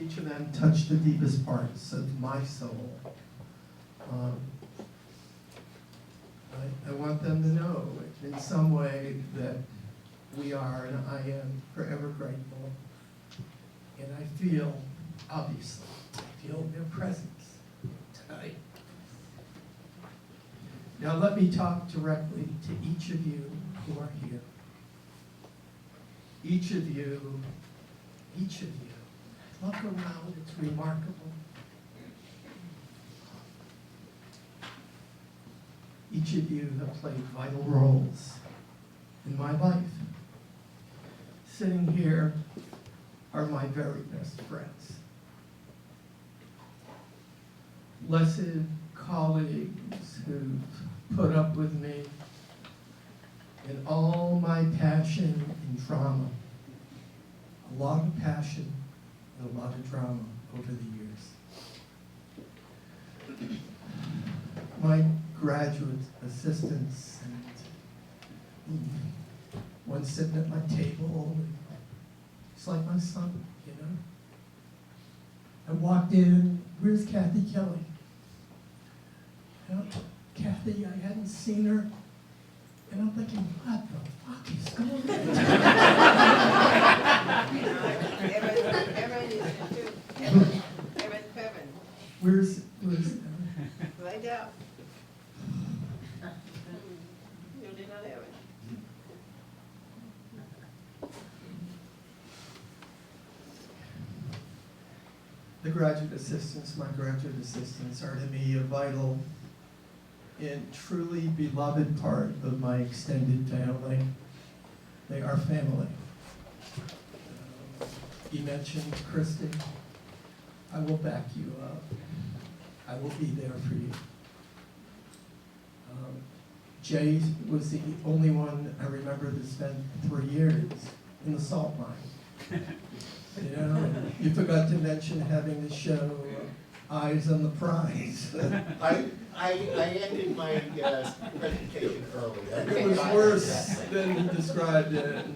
each of them touched the deepest parts of my soul. I want them to know in some way that we are, and I am forever grateful. And I feel, obviously, their presence tonight. Now let me talk directly to each of you who are here. Each of you, look around, it's remarkable. Each of you have played vital roles in my life. Sitting here are my very best friends. Blessed colleagues who've put up with me in all my passion and drama. A lot of passion and a lot of drama over the years. My graduate assistants and one sitting at my table, it's like my son, I walked in, where's Kathy Kelly? Kathy, I hadn't seen her, and I'm thinking, what the fuck is going on? Where's Right down. You did not have it. the graduate assistants, my graduate assistants are to me a vital and truly beloved part of my extended family. They are family. You mentioned Christy. I will back you up. I will be there for you. Jay was the only one I remember that spent 3 years in the salt mine. You know, you forgot to mention having the show Eyes on the Prize. I ended my presentation early. It was worse than he described it. And,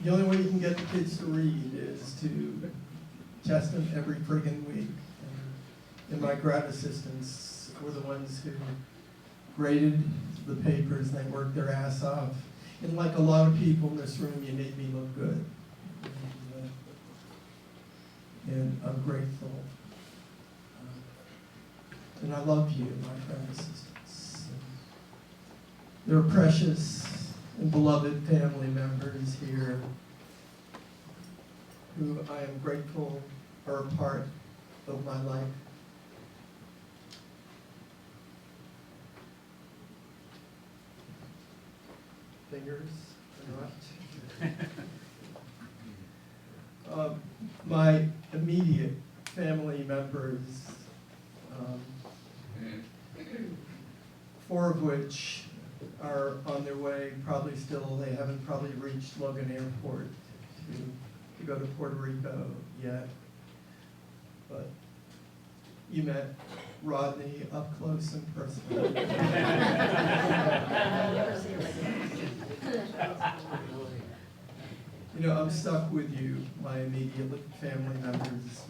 the only way you can get the kids to read is to test them every friggin' week. And my grad assistants were the ones who graded the papers, and they worked their ass off. And like a lot of people in this room, you made me look good. And I'm grateful. And I love you, my grad assistants. They're precious and beloved family members here who I am grateful are a part of my life. Fingers are not. My immediate family members, 4 of which are on their way, probably still, they haven't probably reached Logan Airport to go to Puerto Rico yet. But you met Rodney up close and personal. You know, I'm stuck with you, my immediate family members,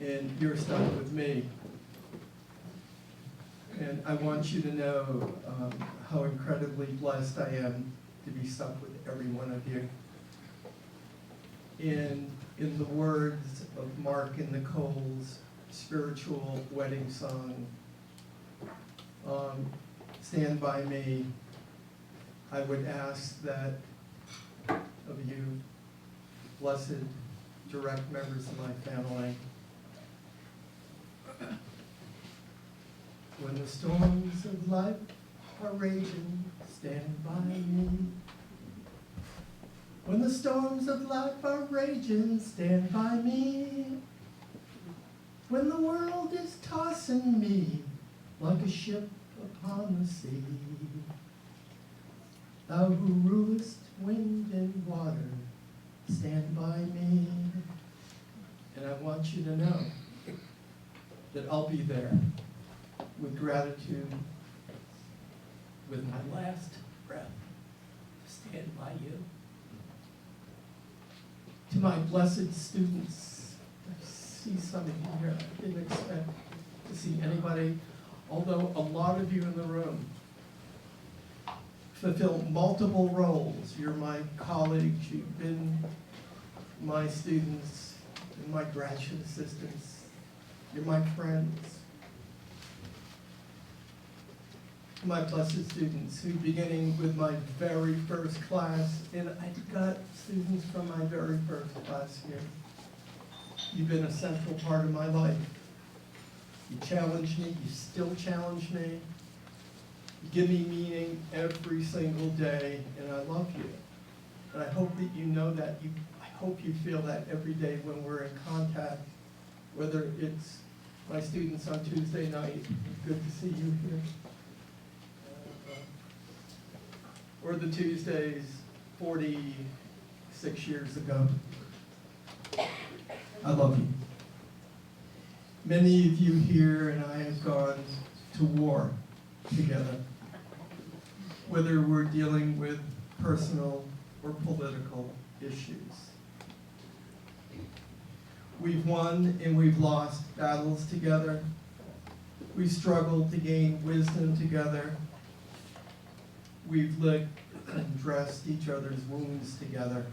and you're stuck with me. And I want you to know how incredibly blessed I am to be stuck with every one of you. In the words of Mark and Nicole's spiritual wedding song, Stand By Me, I would ask that of you, blessed direct members of my family, when the storms of life are raging, stand by me. When the storms of life are raging, stand by me. When the world is tossing me like a ship upon the sea, thou who rulest wind and water, stand by me. And I want you to know that I'll be there with gratitude, with my last breath, to stand by you. To my blessed students, I see some of you here. I didn't expect to see anybody, although a lot of you in the room fulfill multiple roles. You're my colleagues, you've been my students, and my graduate assistants, you're my friends. My blessed students, who beginning with my very first class, and I've got students from my very first class here. You've been a central part of my life. You challenge me, you still challenge me. You give me meaning every single day, and I love you. And I hope that you know that. I hope you feel that every day when we're in contact, whether it's my students on Tuesday night, good to see you here, or the Tuesdays 46 years ago. I love you. Many of you here and I have gone to war together, whether we're dealing with personal or political issues. We've won and we've lost battles together. We've struggled to gain wisdom together. We've licked and dressed each other's wounds together.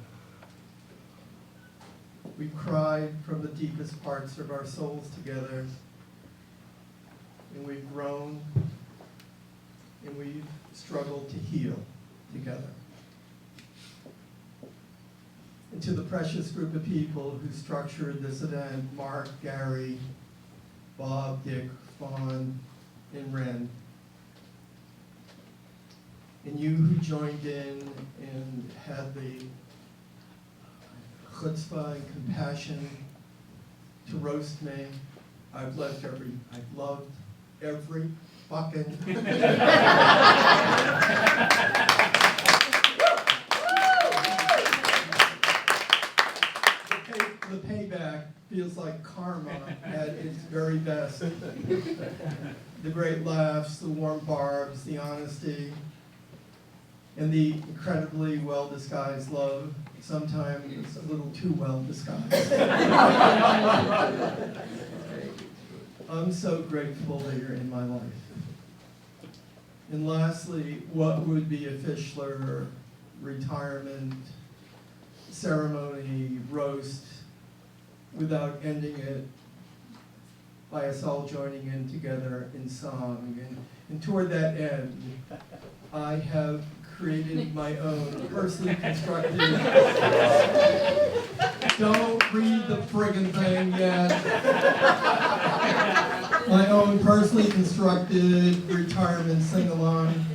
We've cried from the deepest parts of our souls together. And we've grown and we've struggled to heal together. And to the precious group of people who structured this event, Mark, Gary, Bob, Dick, Vaughn, and Ren. And you who joined in and had the chutzpah and compassion to roast me. I've loved every fucking. The payback feels like karma at its very best. The great laughs, the warm barbs, the honesty, and the incredibly well-disguised love. Sometimes it's a little too well disguised. I'm so grateful that you're in my life. And lastly, what would be a Fischler retirement ceremony, roast, without ending it by us all joining in together in song. And toward that end, I have created my own personally constructed. Don't read the friggin' thing yet. My own personally constructed retirement sing-along.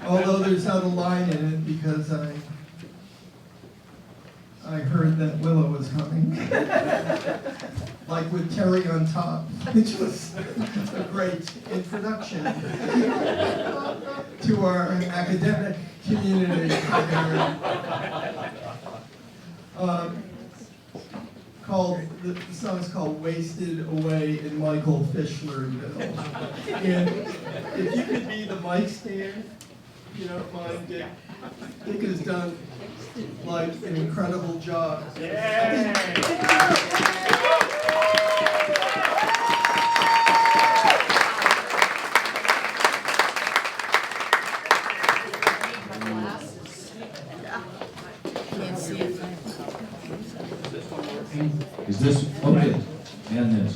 Although there's not a line in it because I heard that Willow was coming. Like with Terry on top, which was a great introduction to our academic community. The song is called Wasted Away in Michael Fischlerville. And if you could be the mic stand, if you don't mind, Dick. Dick has done like an incredible job. Is this, okay, and this.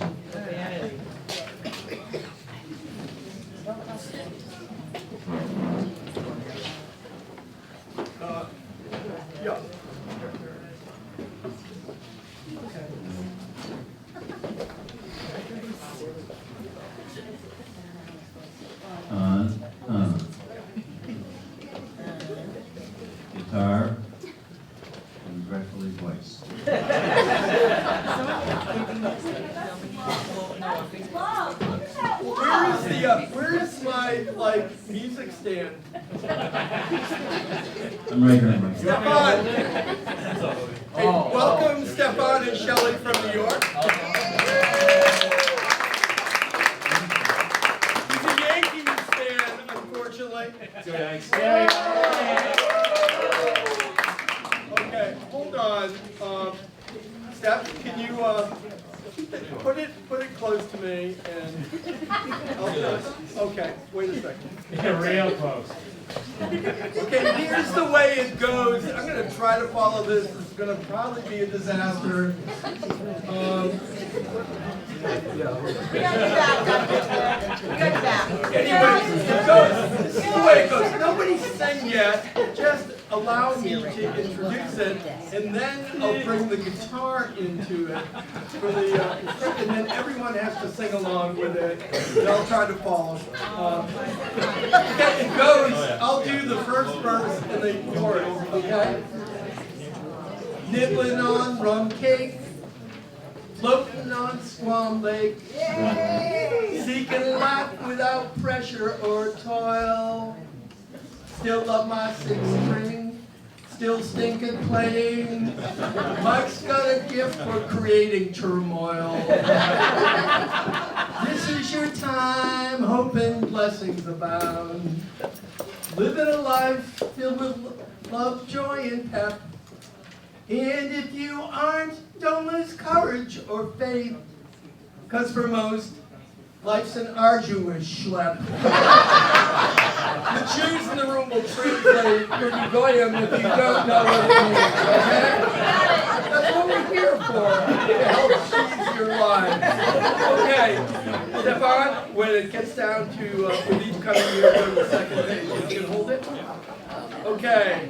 Yeah. Guitar, regretfully voiced. Where is my music stand? I'm right here, Mike. Stefan! Hey, welcome Stefan and Shelley from New York. He's a Yankees fan, unfortunately. Okay, hold on. Steph, can you put it close to me and okay, wait a second. Yeah, real close. Okay, here's the way it goes. I'm going to try to follow this. It's going to probably be a disaster. Anyways, this is the way it goes. Nobody sang yet. Just allow me to introduce it, and then I'll bring the guitar into it for the and then everyone has to sing along with it. And I'll try to follow. Okay, it goes. I'll do the first verse and the chorus. Okay. Nibbling on rum cake, floating on Swan Lake, seeking life without pressure or toil. Still love my six string, still stinking playing. Mike's got a gift for creating turmoil. This is your time, hoping blessings abound. Living a life filled with love, joy, and pep. And if you aren't, don't lose courage or faith. Because for most, life's an arduous schlep. The Jews in the room will translate your goyim if you don't know what it means, okay? That's what we're here for, to help ease your lives. Okay, Stefan, when it gets down to, with each coming year, go to the second page. You can hold it? Okay.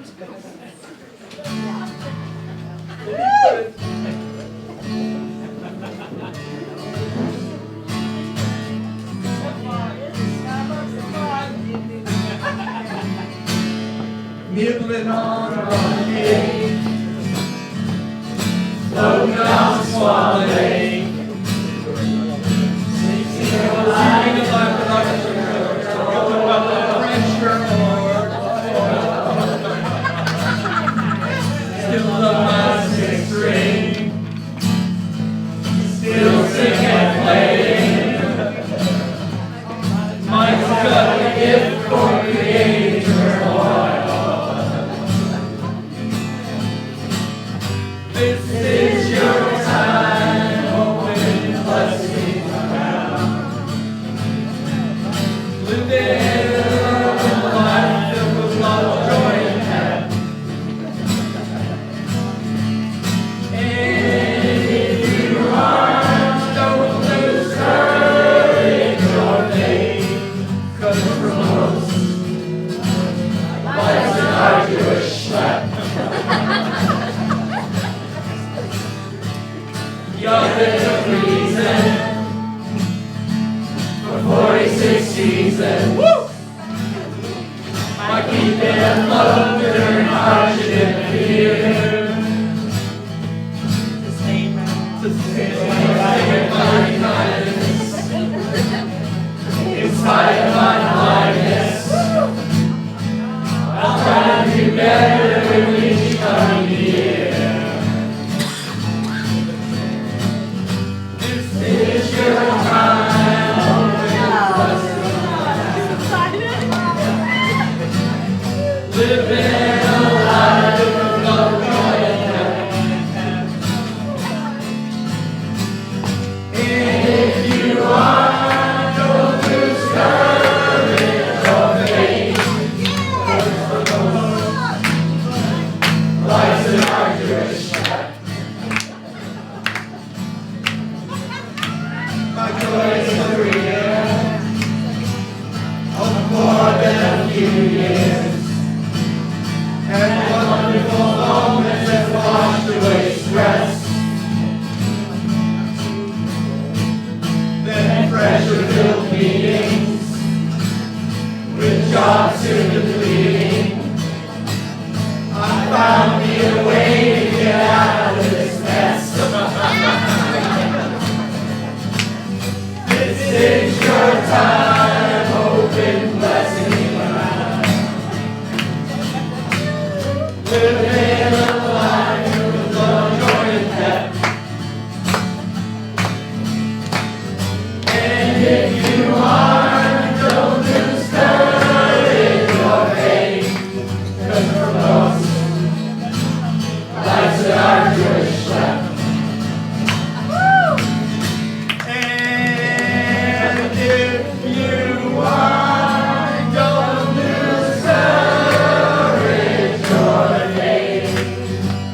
Let me put it. nibbling on a cake, floating down Swan Lake, singing a line of our production, talking about the French War. Still love my sixth string, still sing and play. Michael's got a gift for creator oil. This is your time, open blessings around. Living a life filled with love, joy, and happiness. And if you are, don't lose courage or faith, 'cause for most, life's an arduous schlep. Young is a reason for 46 seasons. Woo! Might keep it afloat during hardship and fear. Sustain my kindness in spite of my blindness. I'll try to do better with each coming year. This is your time, living a life of love, joy, and happiness. And if you are, don't lose courage or faith, 'cause for most, life's an arduous schlep. My joy is a career of more than a few years, and wonderful moments that washed away stress. Then pressure-filled meetings with jobs soon depleting. I found me a way to get out of this mess. This is your time, open blessing around. Living a life of love, joy, and depth. And if you are, don't lose courage or faith, 'cause for most, life's an arduous schlep. And if you are, don't lose courage or faith,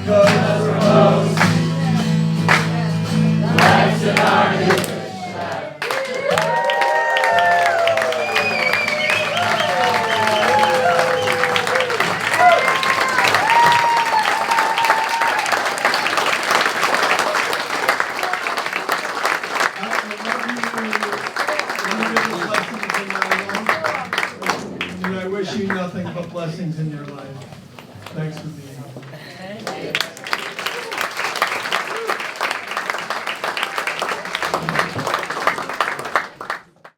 'cause for most, life's an arduous schlep. And I wish you nothing but blessings in your life. Thanks for being here.